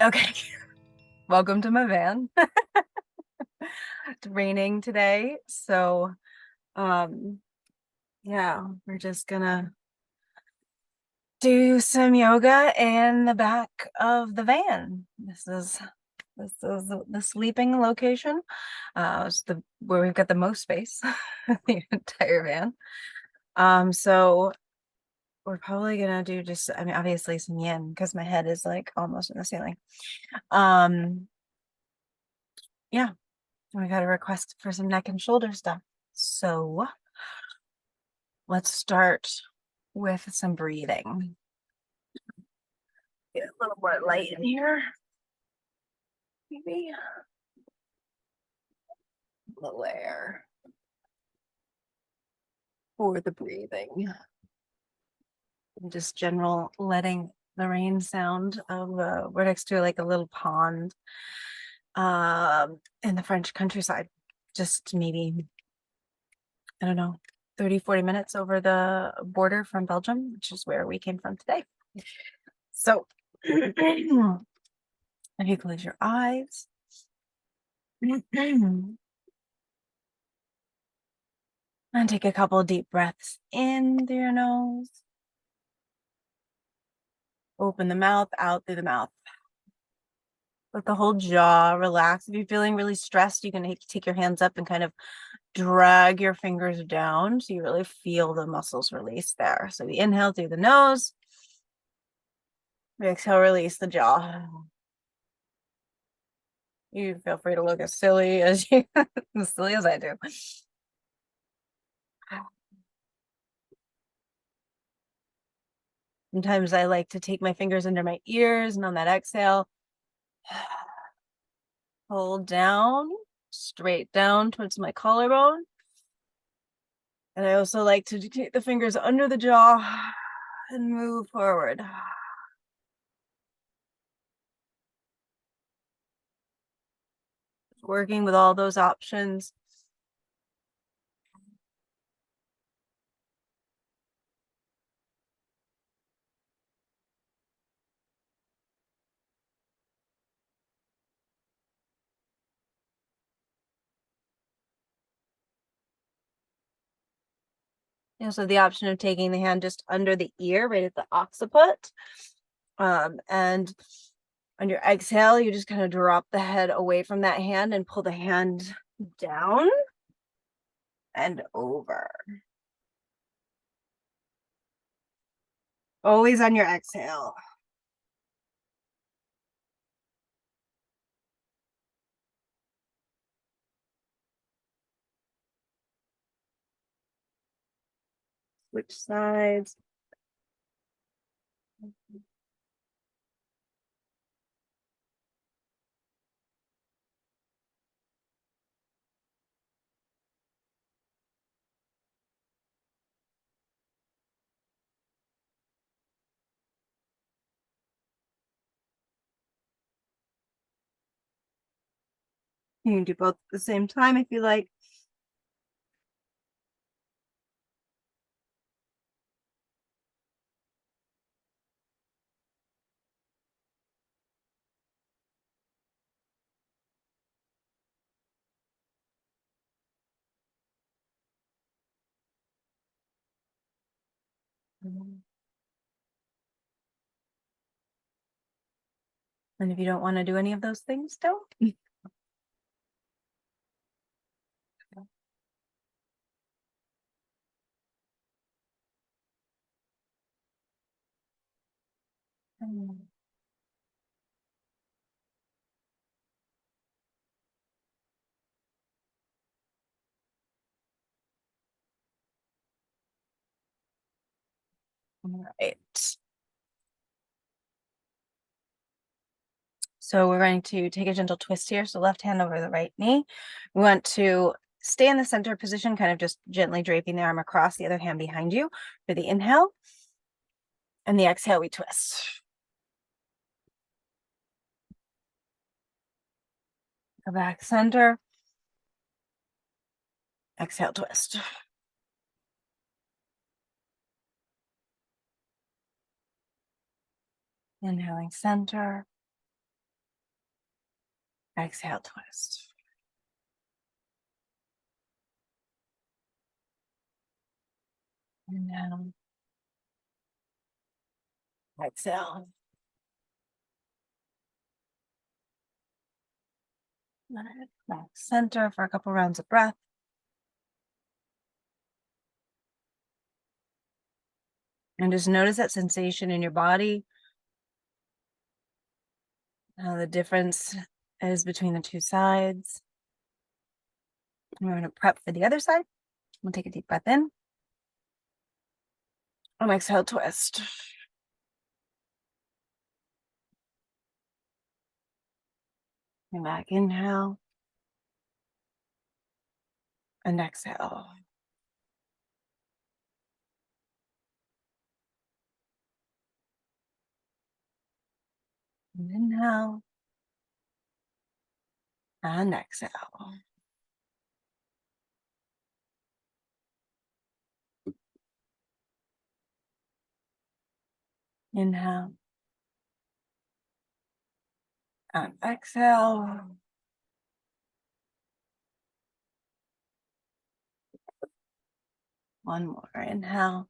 Okay, welcome to my van. It's raining today, so um yeah, we're just gonna do some yoga in the back of the van. This is the sleeping location. It's the where we've got the most space, the entire van. So we're probably gonna do just, I mean, obviously some yin because my head is like almost in the ceiling. Um, yeah, we got a request for some neck and shoulder stuff. So let's start with some breathing. Get a little more light in here. Maybe a little air for the breathing. And just general letting the rain sound of we're next to like a little pond in the French countryside. Just maybe, I don't know, 30-40 minutes over the border from Belgium, which is where we came from today. So if you close your eyes. And take a couple deep breaths in through your nose. Open the mouth, out through the mouth. Let the whole jaw relax. If you're feeling really stressed, you can take your hands up and kind of drag your fingers down so you really feel the muscles release there. So we inhale through the nose. We exhale, release the jaw. You feel free to look as silly as you as silly as I do. Sometimes I like to take my fingers under my ears, and on that exhale, hold down, straight down towards my collarbone. And I also like to take the fingers under the jaw and move forward. Working with all those options. You know, so the option of taking the hand just under the ear, right at the occiput. And on your exhale, you just kind of drop the head away from that hand and pull the hand down and over. Always on your exhale. Switch sides. You can do both at the same time if you like. And if you don't want to do any of those things, don't. All right. So we're going to take a gentle twist here. So left hand over the right knee. We want to stay in the center position, kind of just gently draping the arm across, the other hand behind you for the inhale. And the exhale, we twist. Go back center. Exhale, twist. Inhaling center. Exhale, twist. Inhale. Exhale. Let it back center for a couple rounds of breath. And just notice that sensation in your body, how the difference is between the two sides. And we're going to prep for the other side. We'll take a deep breath in. And exhale, twist. And back, inhale. And exhale. And inhale. And exhale. Inhale. And exhale. One more. Inhale.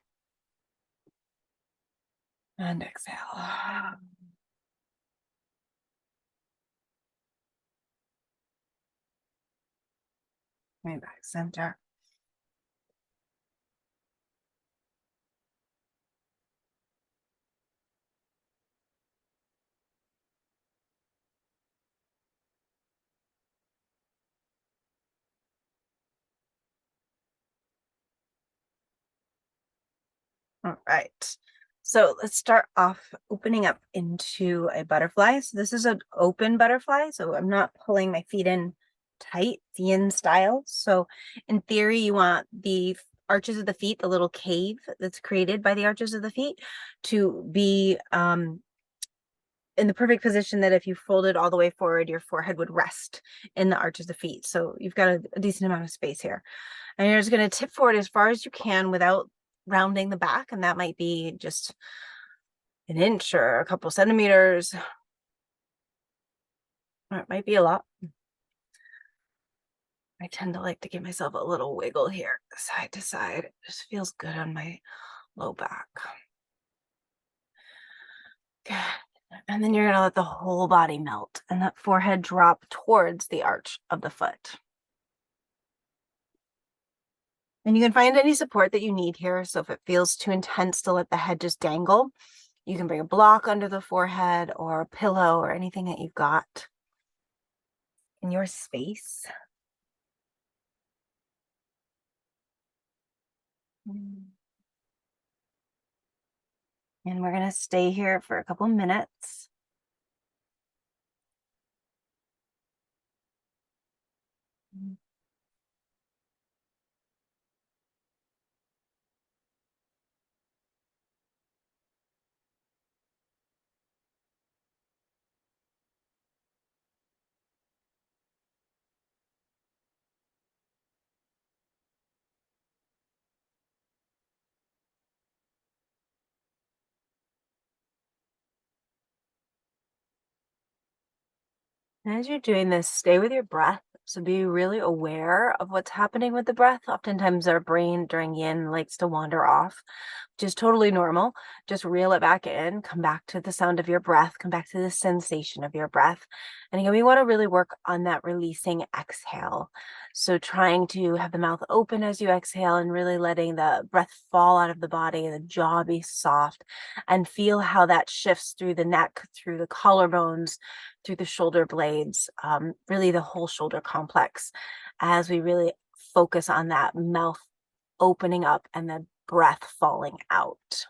And exhale. Bring back center. All right. So let's start off opening up into a butterfly. So this is an open butterfly. So I'm not pulling my feet in tight, the in style. So in theory, you want the arches of the feet, the little cave that's created by the arches of the feet, to be in the perfect position that if you folded all the way forward, your forehead would rest in the arches of the feet. So you've got a decent amount of space here. And you're just going to tip forward as far as you can without rounding the back. And that might be just an inch or a couple centimeters. Or it might be a lot. I tend to like to give myself a little wiggle here, side to side. It just feels good on my low back. Good. And then you're going to let the whole body melt and that forehead drop towards the arch of the foot. And you can find any support that you need here. So if it feels too intense to let the head just dangle, you can bring a block under the forehead or a pillow or anything that you've got in your space. And we're going to stay here for a couple minutes. And as you're doing this, stay with your breath. So be really aware of what's happening with the breath. Oftentimes our brain during yin likes to wander off, which is totally normal. Just reel it back in, come back to the sound of your breath, come back to the sensation of your breath. And again, we want to really work on that releasing exhale. So trying to have the mouth open as you exhale and really letting the breath fall out of the body, the jaw be soft, and feel how that shifts through the neck, through the collarbones, through the shoulder blades, really the whole shoulder complex, as we really focus on that mouth opening up and the breath falling out.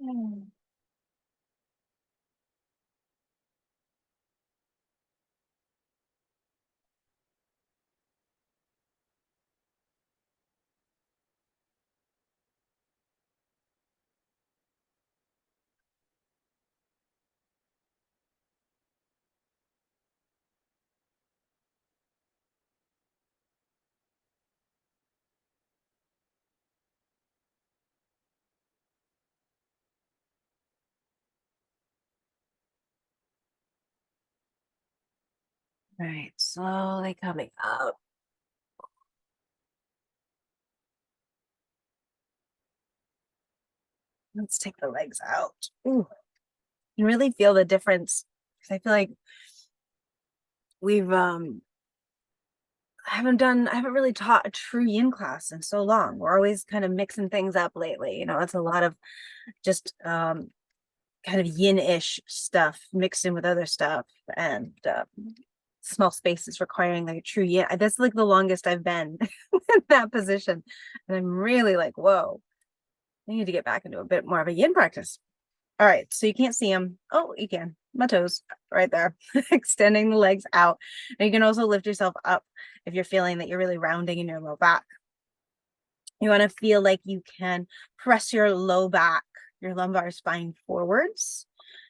Mm. Right, slowly coming up. Let's take the legs out. Ooh, you really feel the difference. 'Cause I feel like we've I haven't really taught a true yin class in so long. We're always kind of mixing things up lately. It's a lot of just kind of yin-ish stuff mixed in with other stuff, and small spaces requiring like a true yin. That's like the longest I've been in that position. And I'm really like, whoa, I need to get back into a bit more of a yin practice. All right, so you can't see them. Oh, you can. My toes right there, extending the legs out. And you can also lift yourself up if you're feeling that you're really rounding in your low back. You want to feel like you can press your low back, your lumbar spine forwards.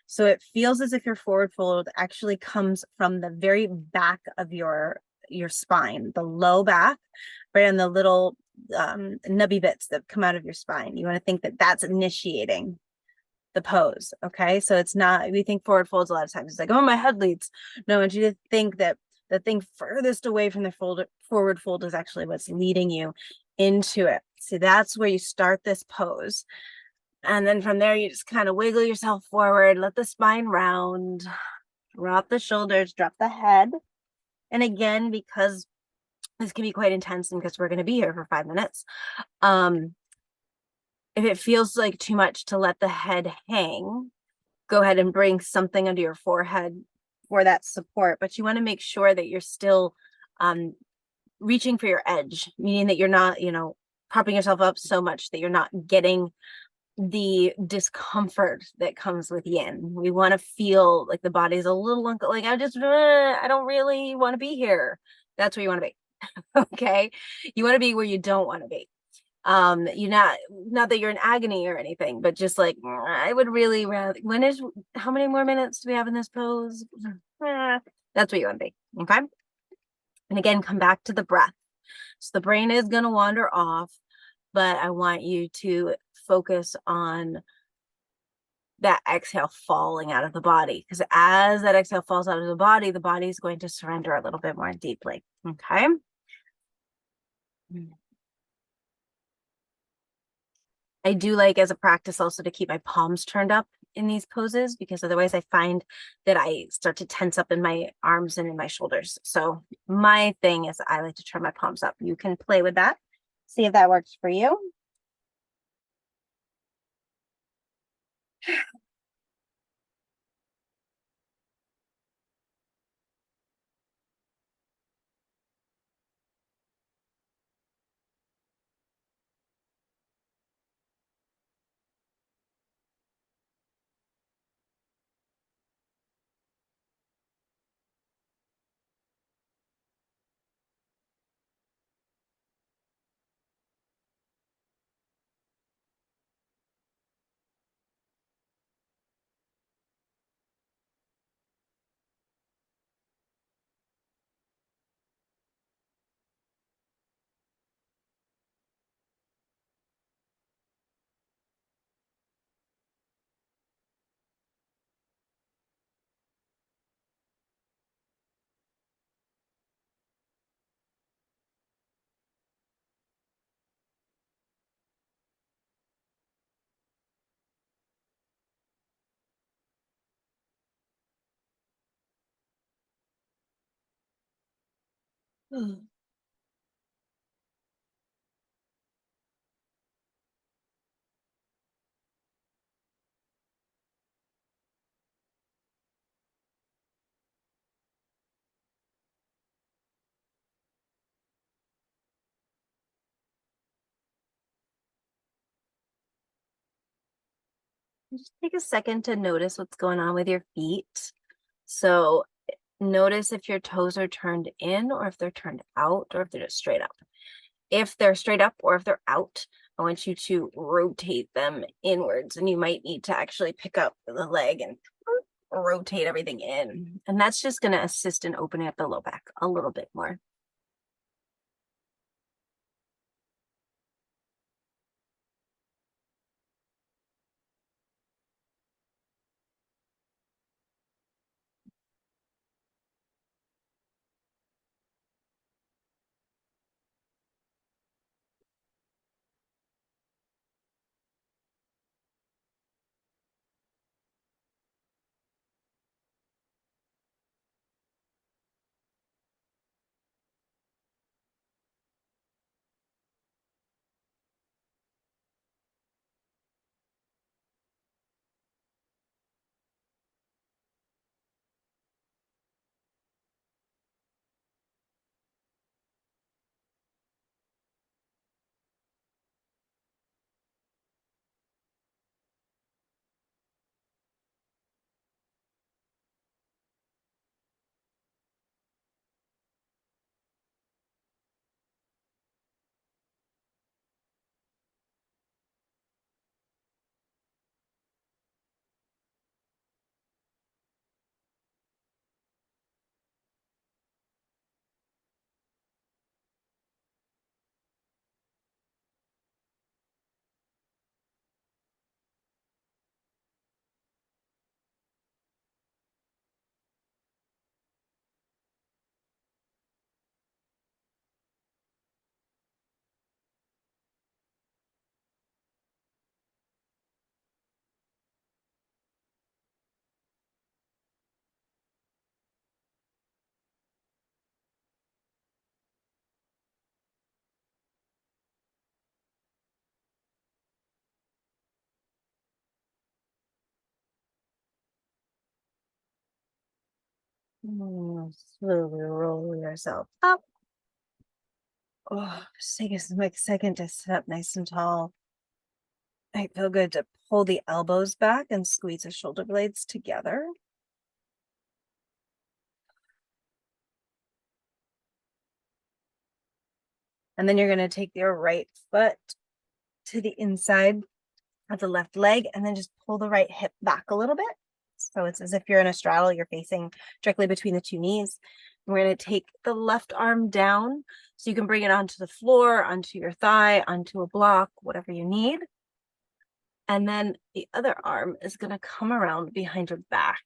So it feels as if your forward fold actually comes from the very back of your spine, the low back, right on the little nubby bits that come out of your spine. You want to think that that's initiating the pose. Okay. So it's not, we think forward folds a lot of times. It's like, oh, my head leads. No, I want you to think that the thing furthest away from the forward fold is actually what's leading you into it. So that's where you start this pose. And then from there, you just kind of wiggle yourself forward, let the spine round, drop the shoulders, drop the head. And again, because this can be quite intense and because we're going to be here for 5 minutes, if it feels like too much to let the head hang, go ahead and bring something under your forehead for that support. But you want to make sure that you're still reaching for your edge, meaning that you're not, propping yourself up so much that you're not getting the discomfort that comes with yin. We want to feel like the body's a little like I don't really want to be here. That's where you want to be. Okay. You want to be where you don't want to be. You're not that you're in agony or anything, but just like I would really rather, how many more minutes do we have in this pose? That's where you want to be. Okay. And again, come back to the breath. So the brain is going to wander off, but I want you to focus on that exhale falling out of the body, because as that exhale falls out of the body is going to surrender a little bit more deeply. Okay. I do like as a practice also to keep my palms turned up in these poses, because otherwise I find that I start to tense up in my arms and in my shoulders. So my thing is I like to turn my palms up. You can play with that. See if that works for you. Just take a second to notice what's going on with your feet. So notice if your toes are turned in or if they're turned out or if they're just straight up. If they're straight up or if they're out, I want you to rotate them inwards, and you might need to actually pick up the leg and rotate everything in. And that's just going to assist in opening up the low back a little bit more. Slowly roll yourself up. Oh, just take a quick second to sit up nice and tall. Might feel good to pull the elbows back and squeeze the shoulder blades together. And then you're going to take your right foot to the inside of the left leg and then just pull the right hip back a little bit. So it's as if you're in a straddle, you're facing directly between the two knees. We're going to take the left arm down so you can bring it onto the floor, onto your thigh, onto a block, whatever you need. And then the other arm is going to come around behind your back.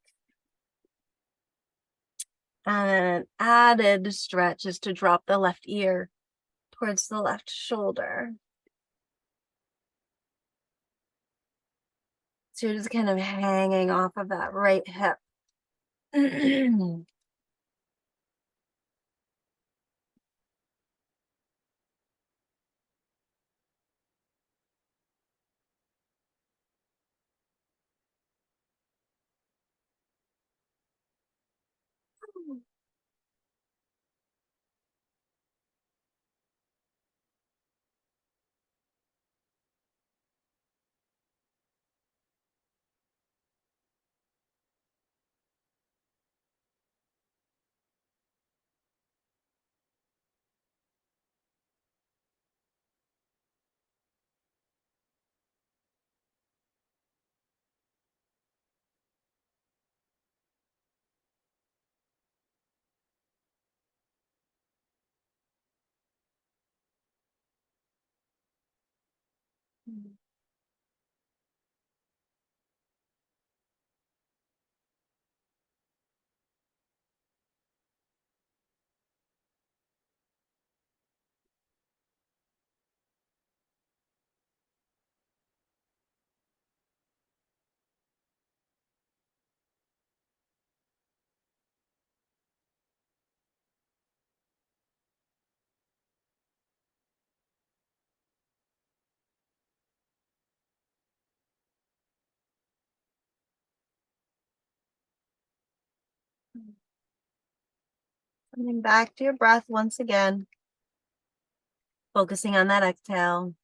And then an added stretch is to drop the left ear towards the left shoulder. So you're just kind of hanging off of that right hip. Coming back to your breath once again, focusing on that exhale.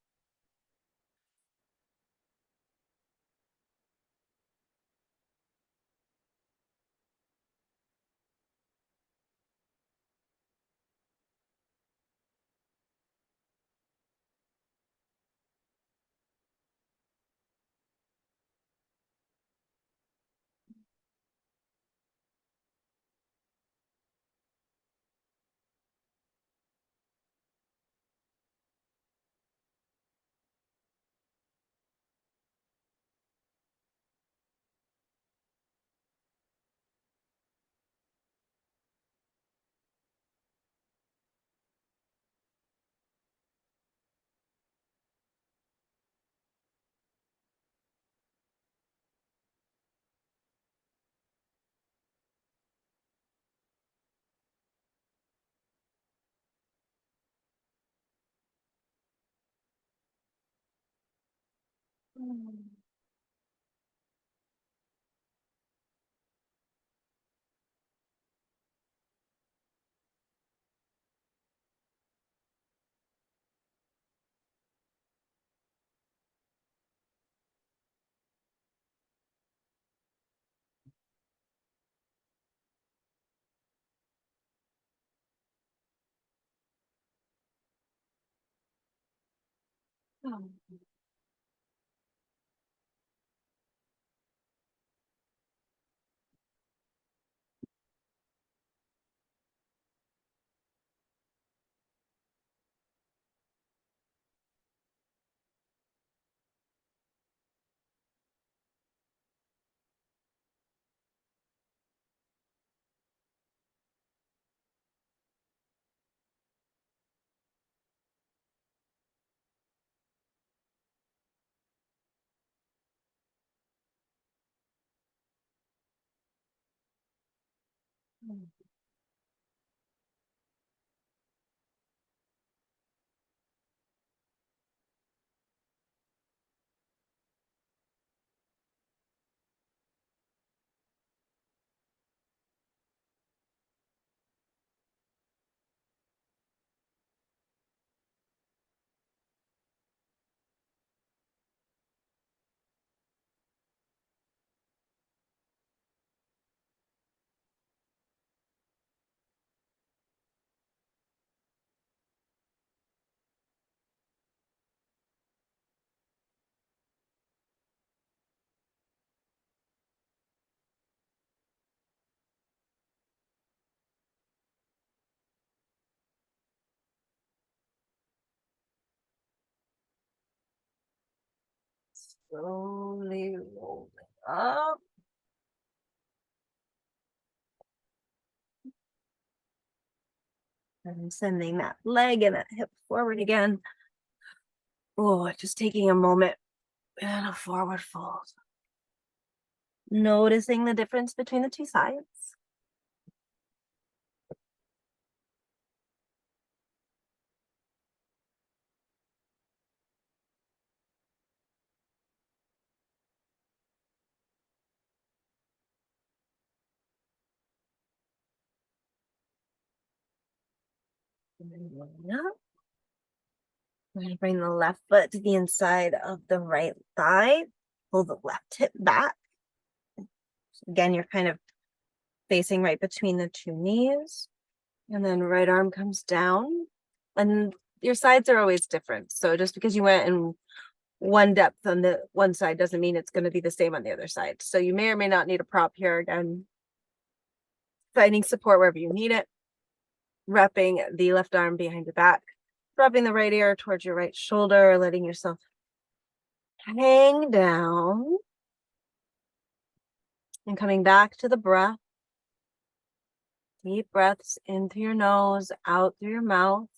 Slowly rolling up. And sending that leg and that hip forward again. Oh, just taking a moment and a forward fold. Noticing the difference between the two sides. And then rolling up. We're going to bring the left foot to the inside of the right thigh. Pull the left hip back. Again, you're kind of facing right between the two knees. And then right arm comes down. And your sides are always different. So just because you went in one depth on the one side doesn't mean it's going to be the same on the other side. So you may or may not need a prop here. Again, finding support wherever you need it. Wrapping the left arm behind your back. Dropping the right ear towards your right shoulder, letting yourself hang down. And coming back to the breath. Deep breaths in through your nose, out through your mouth.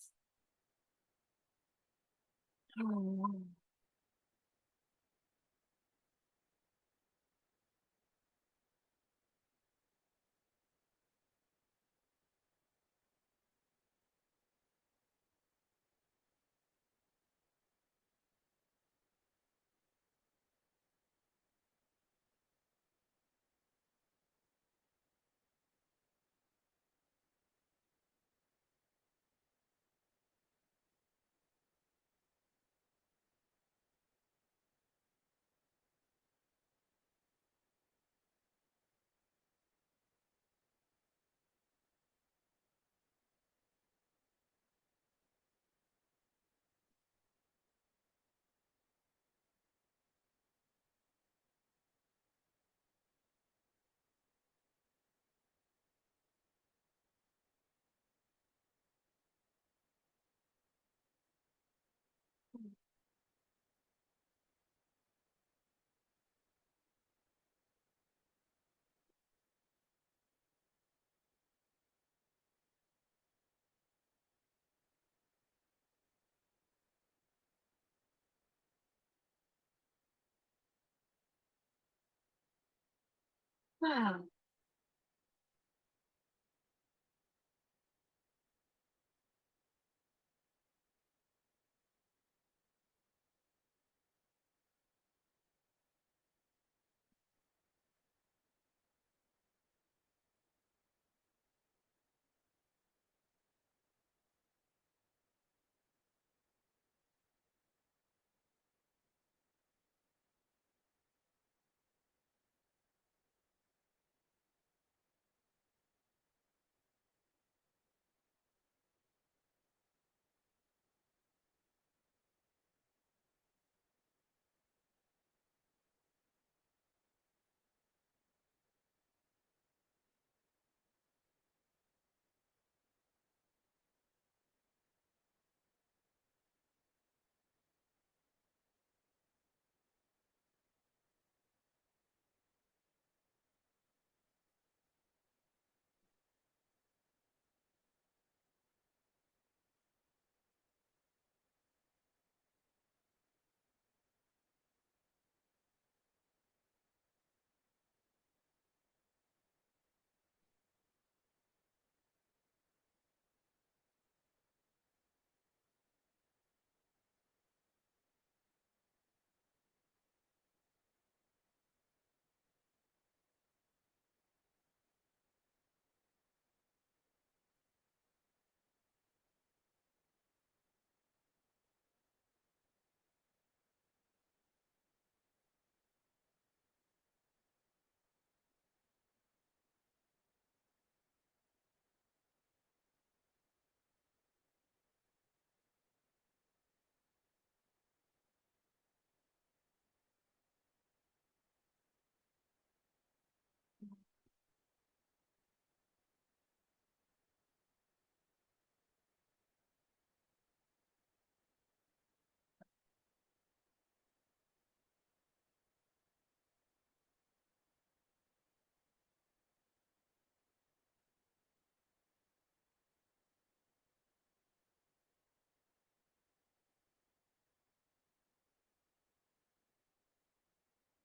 Wow.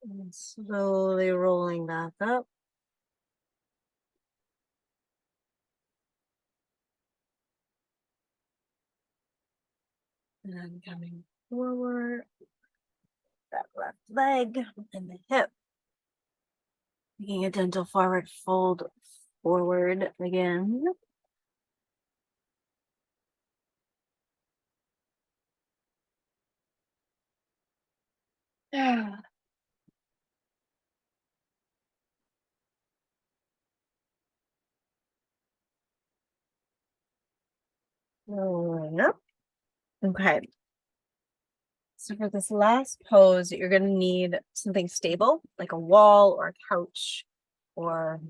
And slowly rolling back up. And then coming forward, that left leg and the hip. Making a gentle forward fold forward again. Rolling up. Okay. So for this last pose, you're going to need something stable, like a wall or a couch or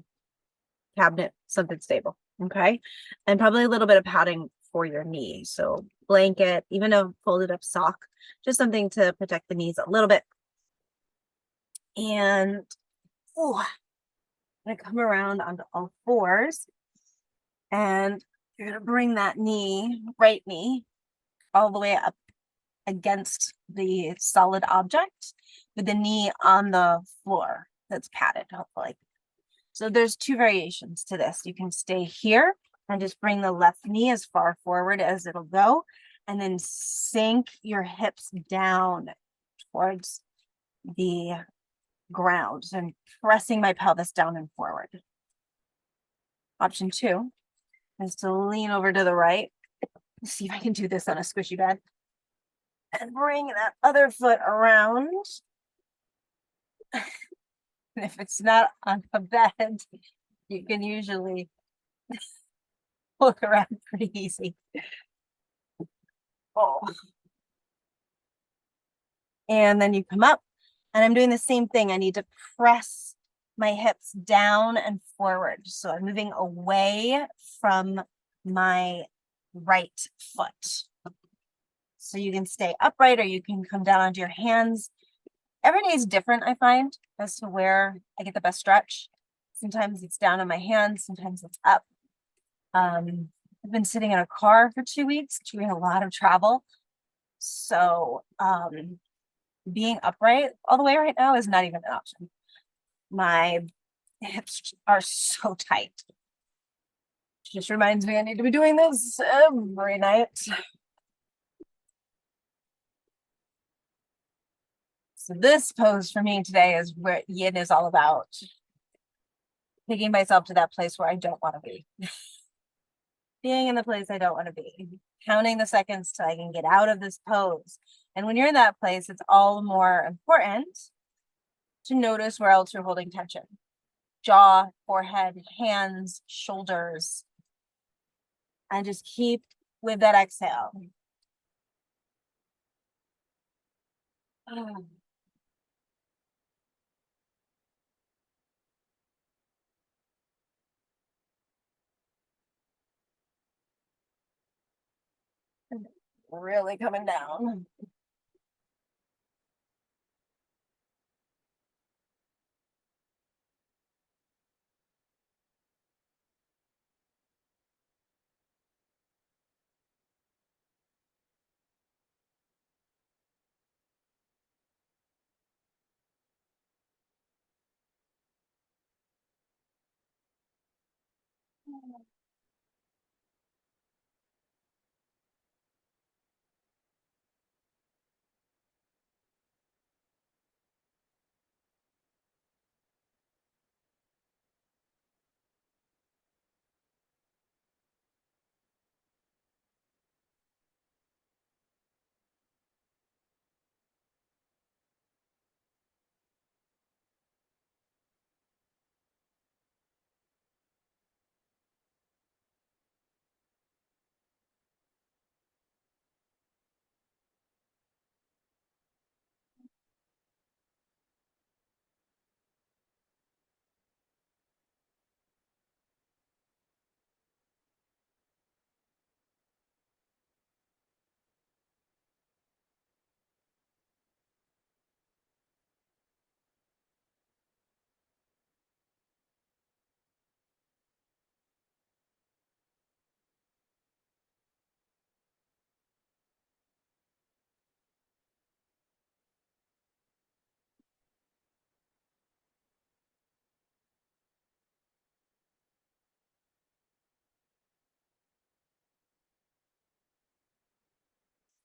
cabinet, something stable. Okay. And probably a little bit of padding for your knee. So blanket, even a folded up sock, just something to protect the knees a little bit. And oh, I'm going to come around onto all fours. And you're going to bring that knee, right knee, all the way up against the solid object with the knee on the floor that's padded, hopefully. So there's two variations to this. You can stay here and just bring the left knee as far forward as it'll go, and then sink your hips down towards the ground. So I'm pressing my pelvis down and forward. Option two is to lean over to the right. Let's see if I can do this on a squishy bed. And bring that other foot around. And if it's not on a bed, you can usually look around pretty easy. Oh. And then you come up, and I'm doing the same thing. I need to press my hips down and forward. So I'm moving away from my right foot. So you can stay upright or you can come down onto your hands. Every day is different, I find, as to where I get the best stretch. Sometimes it's down on my hands, sometimes it's up. I've been sitting in a car for 2 weeks, doing a lot of travel. So being upright all the way right now is not even an option. My hips are so tight. Just reminds me I need to be doing this every night. So this pose for me today is where yin is all about. Taking myself to that place where I don't want to be. Being in the place I don't want to be. Counting the seconds till I can get out of this pose. And when you're in that place, it's all the more important to notice where else you're holding tension. Jaw, forehead, hands, shoulders. And just keep with that exhale. Really coming down.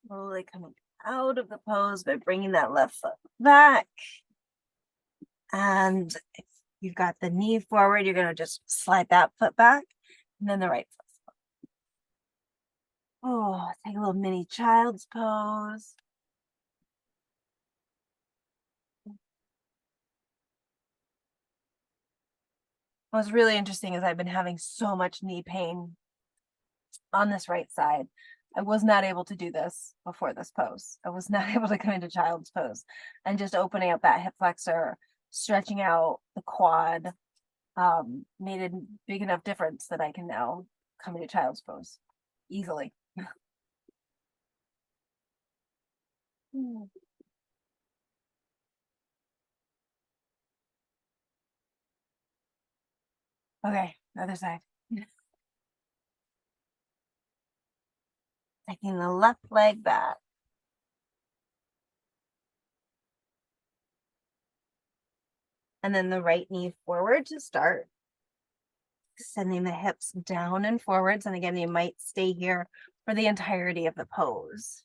Slowly coming out of the pose by bringing that left foot back. And if you've got the knee forward, you're going to just slide that foot back and then the right foot. Oh, take a little mini child's pose. What's really interesting is I've been having so much knee pain on this right side. I was not able to do this before this pose. I was not able to come into child's pose, and just opening up that hip flexor, stretching out the quad, made a big enough difference that I can now come into child's pose easily. Okay, other side. Taking the left leg back. And then the right knee forward to start. Sending the hips down and forwards. And again, you might stay here for the entirety of the pose.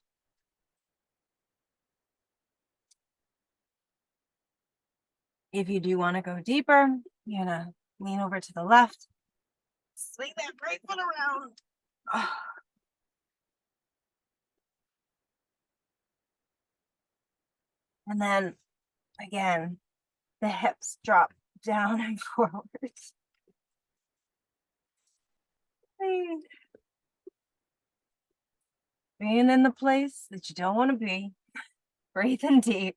If you do want to go deeper, you're gonna lean over to the left, swing that right foot around. Oh. And then again, the hips drop down and forwards. Being in the place that you don't want to be, breathing deep.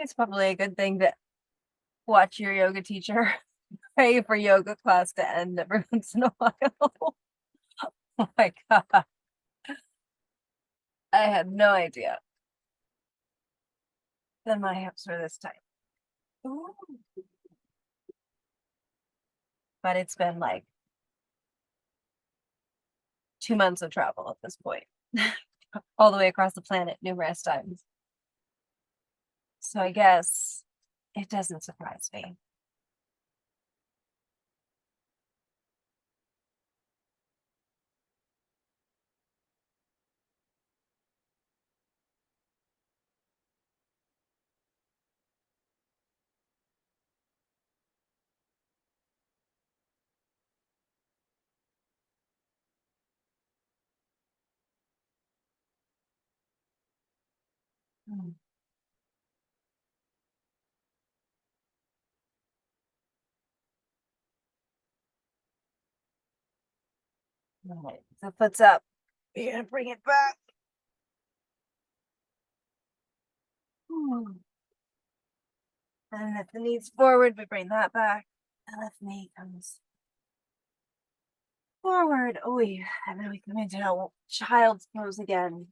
It's probably a good thing to watch your yoga teacher pray for yoga class to end every once in a while. Oh my God. I had no idea that my hips were this tight. Ooh. But it's been like 2 months of travel at this point, all the way across the planet numerous times. So I guess it doesn't surprise me. Mm. All right, so foot's up. You're gonna bring it back. Hmm. And if the knee's forward, we bring that back. The left knee comes forward. Oh, yeah. And then we come into a child's pose again.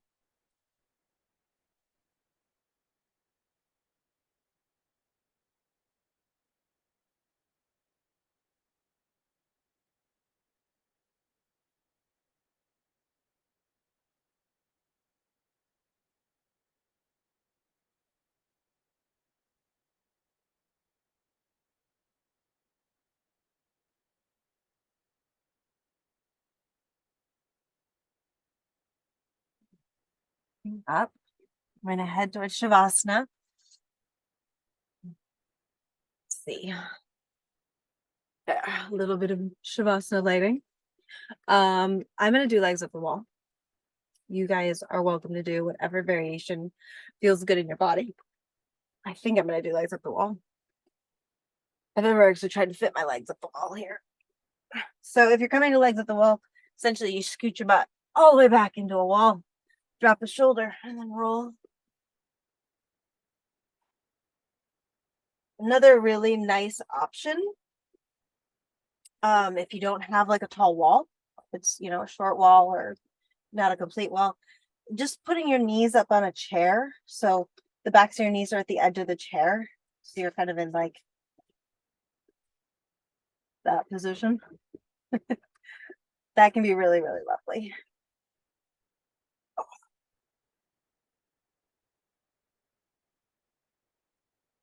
Up. I'm gonna head towards Shavasana. Let's see. A little bit of Shavasana lighting. I'm gonna do legs up the wall. You guys are welcome to do whatever variation feels good in your body. I think I'm gonna do legs up the wall. I've never actually tried to fit my legs up the wall here. So if you're coming to legs up the wall, essentially you scoot your butt all the way back into a wall, drop the shoulder, and then roll. Another really nice option, if you don't have like a tall wall, it's a short wall or not a complete wall, just putting your knees up on a chair. So the backs of your knees are at the edge of the chair. So you're kind of in like that position. That can be really, really lovely.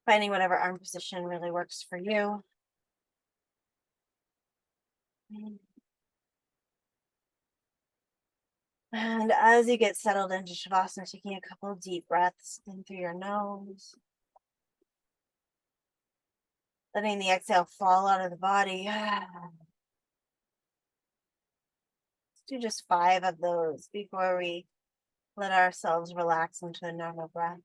Finding whatever arm position really works for you. And as you get settled into Shavasana, taking a couple of deep breaths in through your nose, letting the exhale fall out of the body. Let's do just 5 of those before we let ourselves relax into a normal breath.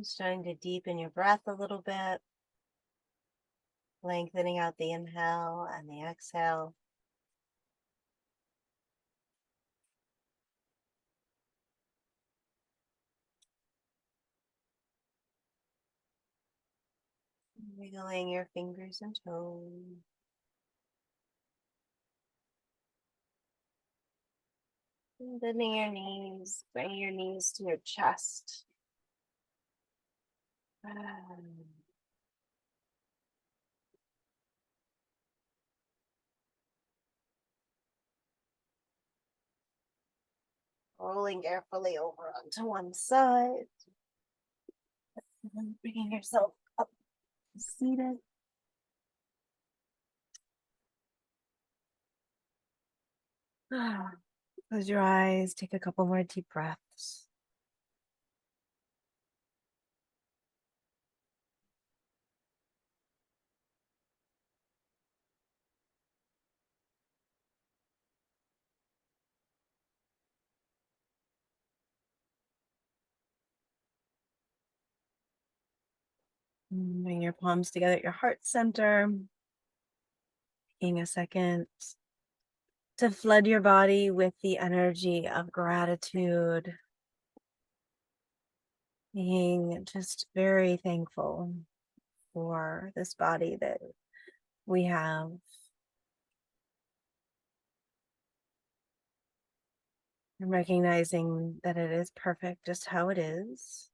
Starting to deepen your breath a little bit, lengthening out the inhale and the exhale. Wiggling your fingers and toes. Bending your knees, bring your knees to your chest. Rolling carefully over onto one side. And then bringing yourself up seated. Close your eyes, take a couple more deep breaths. Bring your palms together at your heart center. Taking a second to flood your body with the energy of gratitude. Being just very thankful for this body that we have. And recognizing that it is perfect just how it is.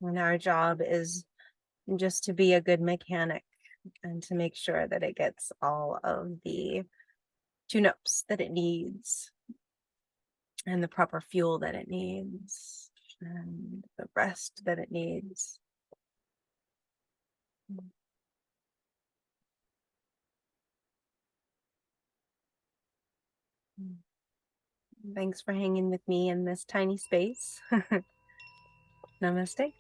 And our job is just to be a good mechanic and to make sure that it gets all of the tune-ups that it needs and the proper fuel that it needs and the rest that it needs. Thanks for hanging with me in this tiny space. Namaste.